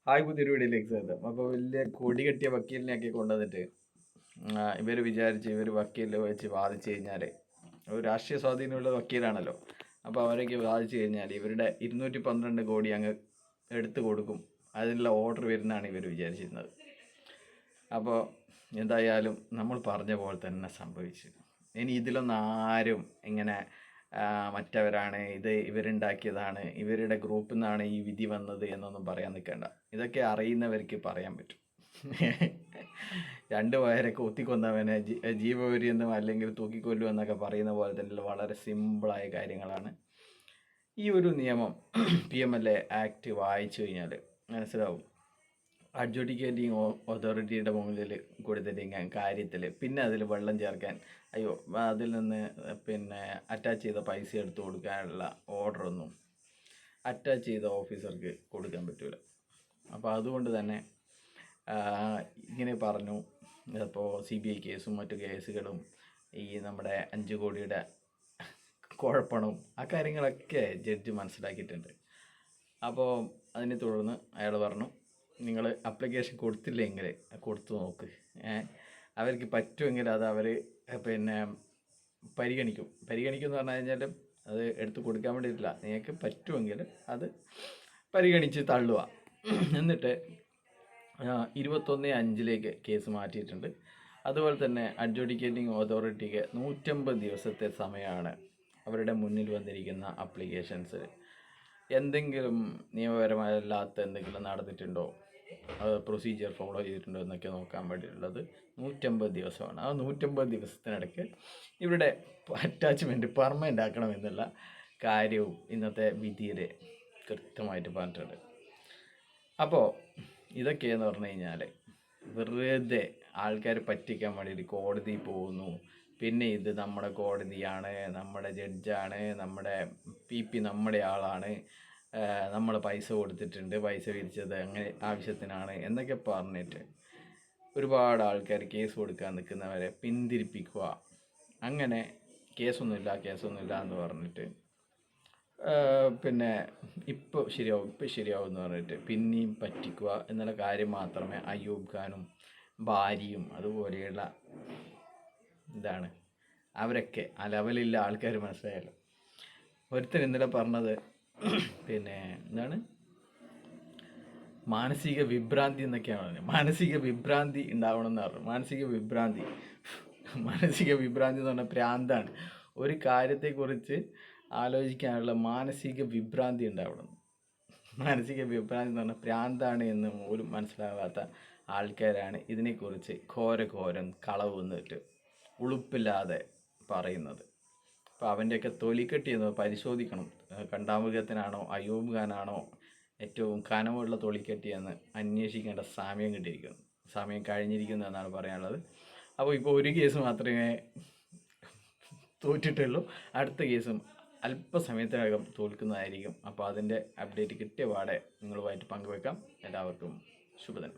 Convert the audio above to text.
Hi, പുതിയൊരു വീഡിയോയിലേക്ക് സ്വാഗതം. അപ്പോൾ വലിയ കൊടി കെട്ടിയ വക്കീലിനെയൊക്കെ കൊണ്ടുവന്നിട്ട് ഇവർ വിചാരിച്ച് ഇവർ വക്കീലിൽ വെച്ച് വാദിച്ചു കഴിഞ്ഞാൽ ഒരു രാഷ്ട്രീയ സ്വാധീനമുള്ള വക്കീലാണല്ലോ. അപ്പോൾ അവരൊക്കെ വാദിച്ചു കഴിഞ്ഞാൽ ഇവരുടെ 212 കോടി അങ്ങ് എടുത്തു കൊടുക്കും, അതിനുള്ള ഓർഡർ വരുന്നതാണ് ഇവർ വിചാരിച്ചിരുന്നത്. അപ്പോൾ എന്തായാലും നമ്മൾ പറഞ്ഞ പോലെ തന്നെ സംഭവിച്ചു. ഇനി ഇതിലൊന്നും ആരും ഇങ്ങനെ മറ്റവരാണ്, ഇത് ഇവരുണ്ടാക്കിയതാണ്, ഇവരുടെ ഗ്രൂപ്പിൽ നിന്നാണ് ഈ വിധി വന്നത് എന്നൊന്നും പറയാൻ നിൽക്കേണ്ട. ഇതൊക്കെ അറിയുന്നവർക്ക് പറയാൻ പറ്റും. രണ്ട് പേരൊക്കെ ഒത്തിക്കൊന്നവനെ ജീവപര്യന്തം അല്ലെങ്കിൽ തൂക്കിക്കൊല്ലും എന്നൊക്കെ പറയുന്ന പോലെ തന്നെ വളരെ സിമ്പിളായ കാര്യങ്ങളാണ്. ഈ ഒരു നിയമം PMLA ആക്ട് വായിച്ചു കഴിഞ്ഞാൽ മനസ്സിലാവും. അഡ്ജുഡിക്കേറ്റിംഗ് അതോറിറ്റിയുടെ മുന്നിൽ കൊടുത്തിട്ട് കാര്യത്തിൽ പിന്നെ അതിൽ വെള്ളം ചേർക്കാൻ, അയ്യോ അതിൽ നിന്ന് പിന്നെ അറ്റാച്ച് ചെയ്ത പൈസ എടുത്തു കൊടുക്കാനുള്ള ഓർഡറൊന്നും അറ്റാച്ച് ചെയ്ത ഓഫീസർക്ക് കൊടുക്കാൻ പറ്റില്ല. അപ്പോൾ അതുകൊണ്ട് തന്നെ ഇങ്ങനെ പറഞ്ഞു. ഇപ്പോൾ CBI കേസും മറ്റു കേസുകളും ഈ നമ്മുടെ 5 കോടിയുടെ കുഴപ്പണം ആ കാര്യങ്ങളൊക്കെ ജഡ്ജ് മനസ്സിലാക്കിയിട്ടുണ്ട്. അപ്പോൾ അതിനെ തുടർന്ന് അയാൾ പറഞ്ഞു, നിങ്ങൾ അപ്ലിക്കേഷൻ കൊടുത്തില്ലെങ്കിൽ കൊടുത്തു നോക്ക്, അവർക്ക് പറ്റുമെങ്കിൽ അത് അവർ പിന്നെ പരിഗണിക്കും എന്ന് പറഞ്ഞു കഴിഞ്ഞാൽ അത് എടുത്ത് കൊടുക്കാൻ വേണ്ടിയിട്ടില്ല, നിങ്ങൾക്ക് പറ്റുമെങ്കിൽ അത് പരിഗണിച്ച് തള്ളുക. എന്നിട്ട് 21/5 കേസ് മാറ്റിയിട്ടുണ്ട്. അതുപോലെ തന്നെ അഡ്ജുഡിക്കേറ്റിംഗ് അതോറിറ്റിക്ക് 150 ദിവസത്തെ സമയമാണ് അവരുടെ മുന്നിൽ വന്നിരിക്കുന്ന അപ്ലിക്കേഷൻസ് എന്തെങ്കിലും നിയമപരമല്ലാത്ത എന്തെങ്കിലും നടന്നിട്ടുണ്ടോ, അത് പ്രൊസീജിയർ ഫോളോ ചെയ്തിട്ടുണ്ടോ എന്നൊക്കെ നോക്കാൻ വേണ്ടിയിട്ടുള്ളത് 150 ദിവസമാണ്. ആ 150 ദിവസത്തിനിടയ്ക്ക് ഇവരുടെ അറ്റാച്ച്മെൻറ്റ് പെർമനൻ്റ് ആക്കണമെന്നുള്ള കാര്യവും ഇന്നത്തെ വിധിയിൽ കൃത്യമായിട്ട് പറഞ്ഞിട്ടുണ്ട്. അപ്പോൾ ഇതൊക്കെയെന്ന് പറഞ്ഞു കഴിഞ്ഞാൽ വെറുതെ ആൾക്കാർ പറ്റിക്കാൻ വേണ്ടിയിട്ട് കോടതിയിൽ പോകുന്നു. പിന്നെ ഇത് നമ്മുടെ കോടതിയാണ്, നമ്മുടെ ജഡ്ജാണ്, നമ്മുടെ PP നമ്മുടെ ആളാണ്, നമ്മൾ പൈസ കൊടുത്തിട്ടുണ്ട്, പൈസ വിരിച്ചത് അങ്ങനെ ആവശ്യത്തിനാണ് എന്നൊക്കെ പറഞ്ഞിട്ട് ഒരുപാട് ആൾക്കാർ കേസ് കൊടുക്കാൻ നിൽക്കുന്നവരെ പിന്തിരിപ്പിക്കുക. അങ്ങനെ കേസൊന്നുമില്ല എന്ന് പറഞ്ഞിട്ട് പിന്നെ ഇപ്പോൾ ശരിയാവും എന്ന് പറഞ്ഞിട്ട് പിന്നെയും പറ്റിക്കുക എന്നുള്ള കാര്യം മാത്രമേ അയ്യൂബ് ഖാനും ഭാര്യയും അതുപോലെയുള്ള അവരൊക്കെ ആ ലെവലില്ല ആൾക്കാർ മനസ്സിലായല്ലോ. ഒരുത്തൻ ഇന്നലെ പറഞ്ഞത് പിന്നെ മാനസിക വിഭ്രാന്തി എന്നൊക്കെയാണ് പറഞ്ഞത്. മാനസിക വിഭ്രാന്തി ഉണ്ടാവണമെന്ന് പറഞ്ഞു. മാനസിക വിഭ്രാന്തി എന്ന് പറഞ്ഞാൽ ഭ്രാന്താണ്. ഒരു കാര്യത്തെക്കുറിച്ച് ആലോചിക്കാനുള്ള മാനസിക വിഭ്രാന്തി ഉണ്ടാവണം. മാനസിക വിഭ്രാന്തി എന്ന് പറഞ്ഞാൽ ഭ്രാന്താണ് എന്ന് പോലും മനസ്സിലാകാത്ത ആൾക്കാരാണ് ഇതിനെക്കുറിച്ച് ഘോരം കളവ് എന്നിട്ട് ഉളുപ്പില്ലാതെ പറയുന്നത്. അപ്പോൾ അവൻ്റെയൊക്കെ തൊലിക്കെട്ടി എന്ന് പരിശോധിക്കണം. കണ്ടാമൃഗത്തിനാണോ അയ്യൂബ് ഖാനാണോ ഏറ്റവും കനമുള്ള തൊലിക്കെട്ടിയെന്ന് അന്വേഷിക്കേണ്ട സമയം കഴിഞ്ഞിരിക്കുന്നു എന്നാണ് പറയാനുള്ളത്. അപ്പോൾ ഇപ്പോൾ ഒരു കേസ് മാത്രമേ തോറ്റിട്ടുള്ളൂ. അടുത്ത കേസും അല്പസമയത്തിനകം തോൽക്കുന്നതായിരിക്കും. അപ്പോൾ അതിൻ്റെ അപ്ഡേറ്റ് കിട്ടിയ പാടെ നിങ്ങളുമായിട്ട് പങ്കുവെക്കാം. എല്ലാവർക്കും ശുഭദിനം.